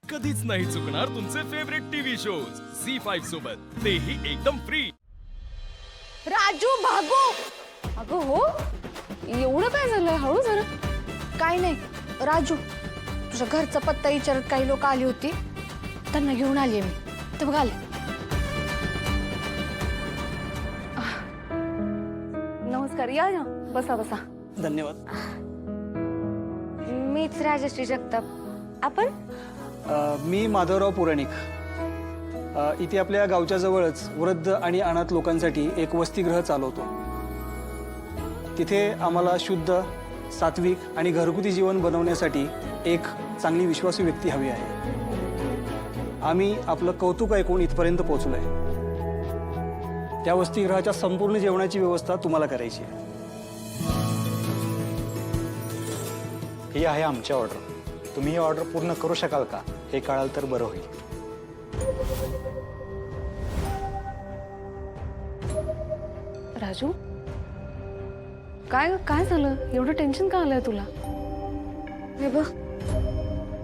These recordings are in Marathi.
कधीच नाही चुकणार तुमचे फेवरेट टीव्ही शोज झी5 सोबत, तेही एकदम फ्री। राजू भागो। अगं हो, एवढं काय झालं? हळू जरा। काय नाही राजू, तुझ्या घरचा पत्ता विचारत काही लोक आली होती, त्यांना घेऊन आली मी। ते बघ आले। नमस्कार, या ना, बसा बसा। धन्यवाद। मीच राजश्री जगताप, आपण? मी माधवराव पुराणिक। इथे आपल्या गावच्या जवळच वृद्ध आणि अनाथ लोकांसाठी एक वसतिगृह चालवतो। तिथे आम्हाला शुद्ध, सात्विक आणि घरगुती जीवन बनवण्यासाठी एक चांगली विश्वासू व्यक्ती हवी आहे। आम्ही आपलं कौतुक ऐकून इथपर्यंत पोहोचलोय। त्या वसतिगृहाच्या संपूर्ण जेवणाची व्यवस्था तुम्हाला करायची आहे। ही आहे आमची ऑर्डर। तुम्ही ही ऑर्डर पूर्ण करू शकाल का हे कळाल तर बरं होईल। राजू, काय काय झालं? एवढं टेन्शन का आलंय तुला? हे बघ,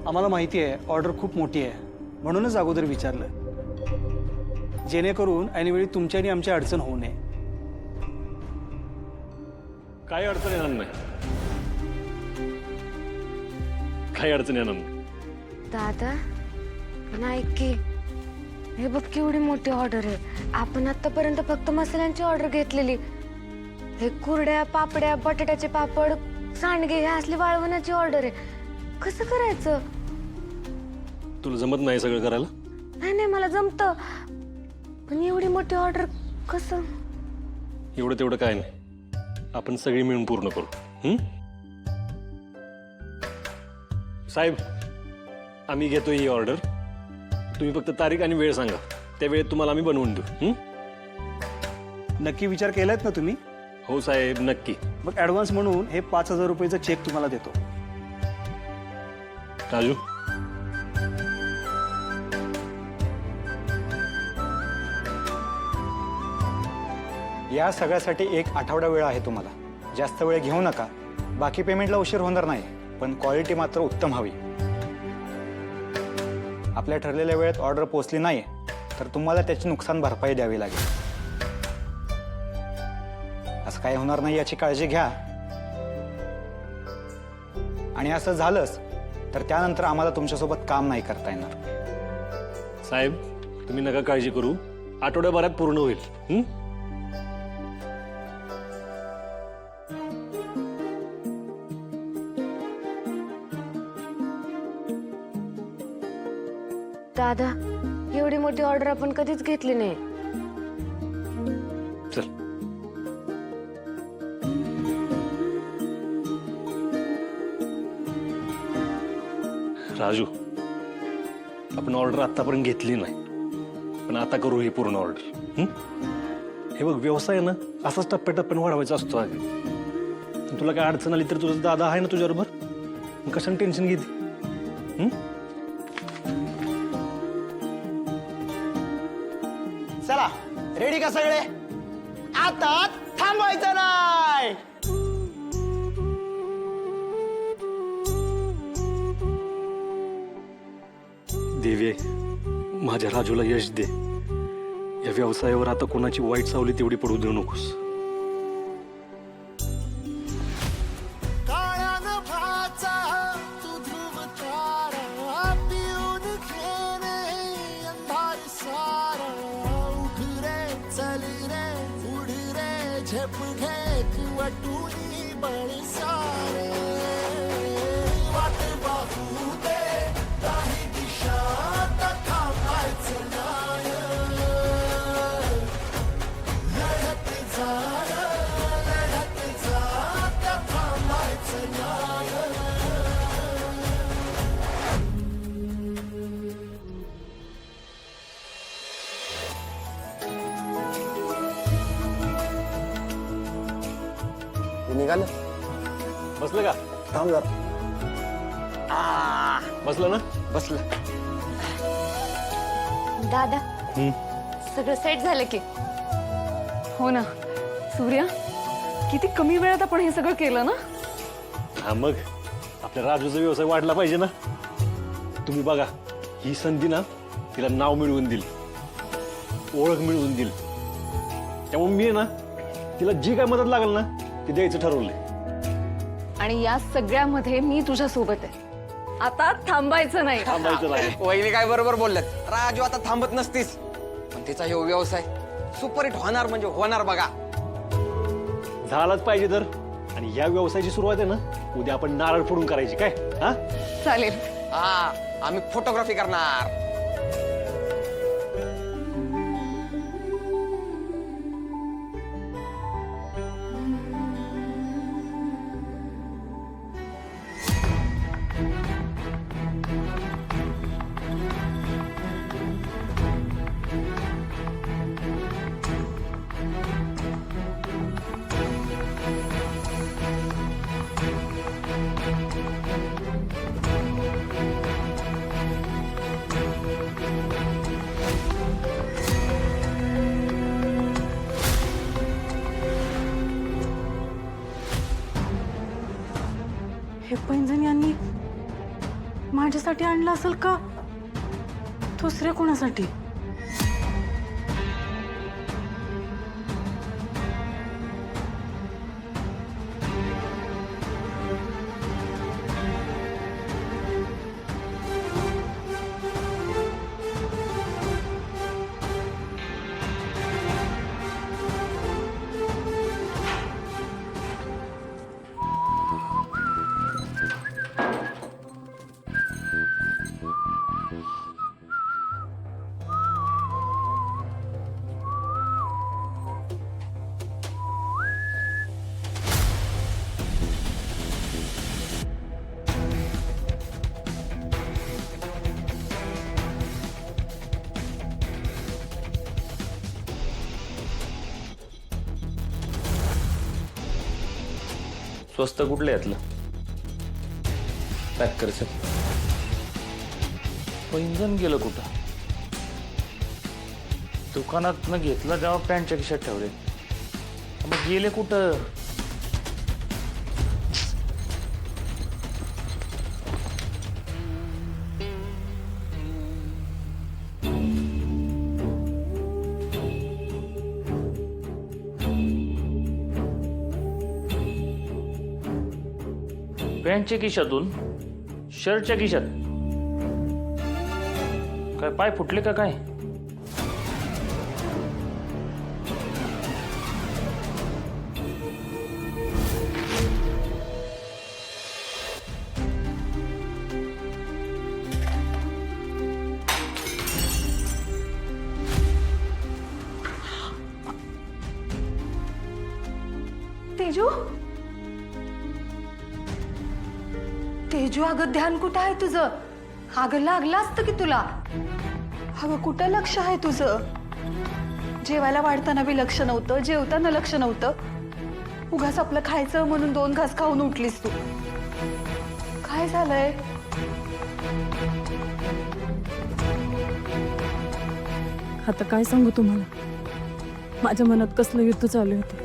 आम्हाला माहिती आहे ऑर्डर खूप मोठी आहे, म्हणूनच अगोदर विचारलं, जेणेकरून ऐनवेळी तुमच्या आणि आमची अडचण होऊ नये। काही अडचण येणार नाही, काही अडचण येणार नाही। दादा पण ऐक की, हे बघ केवढी मोठी ऑर्डर आहे। आपण आतापर्यंत फक्त मसाल्यांची ऑर्डर घेतलेली, हे कुरड्या, पापड्या, बटाट्याचे पापड, सांडगे हे असली वाळवण्याची ऑर्डर आहे। कसं करायचं? तुला जमत नाही सगळं करायला? नाही नाही, मला जमतं, पण एवढी मोठी ऑर्डर कसं? एवढं तेवढं काय नाही, आपण सगळी मिळून पूर्ण करू। साहेब, आम्ही घेतोय ही ऑर्डर, तुम्ही फक्त तारीख आणि वेळ सांगा, त्या वेळेत तुम्हाला आम्ही बनवून देऊ। नक्की विचार केलात ना तुम्ही? हो साहेब, नक्की। मग ॲडव्हान्स म्हणून हे 5,000 रुपयाचा चेक तुम्हाला देतो। राजू, या सगळ्यासाठी 1 आठवडा वेळ आहे तुम्हाला। जास्त वेळ घेऊ नका, बाकी पेमेंटला उशीर होणार नाही, पण क्वालिटी मात्र उत्तम हवी। आपल्या ठरलेल्या वेळेत ऑर्डर पोहोचली नाही तर तुम्हाला त्याची नुकसान भरपाई द्यावी लागेल। असं काही होणार नाही याची काळजी घ्या, आणि असं झालंच तर त्यानंतर आम्हाला तुमच्यासोबत काम नाही करता येणार। साहेब तुम्ही नका काळजी करू, आठवड्याभरात पूर्ण होईल। दादा, एवढी मोठी ऑर्डर आपण कधीच घेतली नाही। चल, राजू, आपण ऑर्डर आतापर्यंत घेतली नाही, पण आता करू ही पूर्ण ऑर्डर। हे बघ, व्यवसाय ना असाच टप्प्याटप्प्याने वाढवायचा असतो। आधी तुला काय अडचण आली तर तुझा दादा आहे ना तुझ्याबरोबर, कशाने टेन्शन घेते? चला, रेडी का सगळे? आता थांबवायचं नाही। देवे, माझ्या राजूला यश दे। या व्यवसायावर आता कोणाची वाईट सावली तेवढी पडू देऊ नकोस। निघालं? बसलं का? थांब जरा। बसलं ना? बसलं। दादा, सगळं सेट झालं की? हो ना सूर्या, किती कमी वेळात आपण हे सगळं केलं ना। हा, मग आपल्या राजूचा व्यवसाय वाढला पाहिजे ना। तुम्ही बघा, ही संधी ना तिला नाव मिळवून देईल, ओळख मिळवून देईल. त्यामुळे मी आहे ना तिला जी काय मदत लागेल ना ती द्यायचं ठरवलंय. आणि या सगळ्यामध्ये मी तुझ्या सोबत आहे. आता थांबायचं नाही. थांबायचं नाही. वहिनी काय बरोबर बोलल्यात. राजू आता थांबत नसतीस, पण तिचा हे व्यवसाय सुपरहिट होणार म्हणजे होणार बघा. झालाच पाहिजे तर. आणि या व्यवसायाची सुरुवात आहे ना उद्या आपण नारळ फोडून करायची काय? हा चालेल. हा, आम्ही फोटोग्राफी करणार. हे पैंजण यांनी माझ्यासाठी आणलं असेल का दुसऱ्या कोणासाठी? स्वस्त कुठलं यातलं पॅक करायचं. पैंजण गेलं कुठं? दुकानात न घेतलं तेव्हा पॅन्टच्या खिशात ठेवले. मग गेले कुठं? पॅन्टच्या खिशातून शर्टच्या खिशात काय पाय फुटले का काय? तेजू, तेजू, अगं ध्यान कुठं आहे तुझं? अगं लागलं असतं की तुला. अगं कुठं लक्ष आहे तुझं? जेवायला वाढताना बी लक्ष नव्हतं, जेवताना लक्ष नव्हतं. उगाच आपलं खायचं म्हणून 2 घास खाऊन उठलीस तू. काय झालंय? आता काय सांगू तुम्हाला, माझ्या मनात कसलं युद्ध चालू होतं.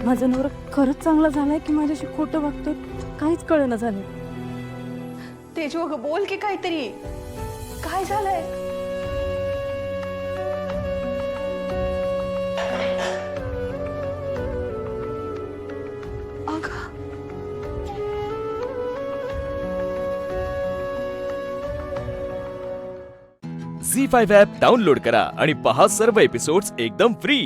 माझा नवरा खरंच चांगला झालाय की माझ्याशी खोटं वागतोय काहीच कळेना झालं. तेजू अगं बोल की काहीतरी. काय झालंय? अगं झी5 ॲप डाउनलोड करा आणि पहा सर्व एपिसोड्स एकदम फ्री.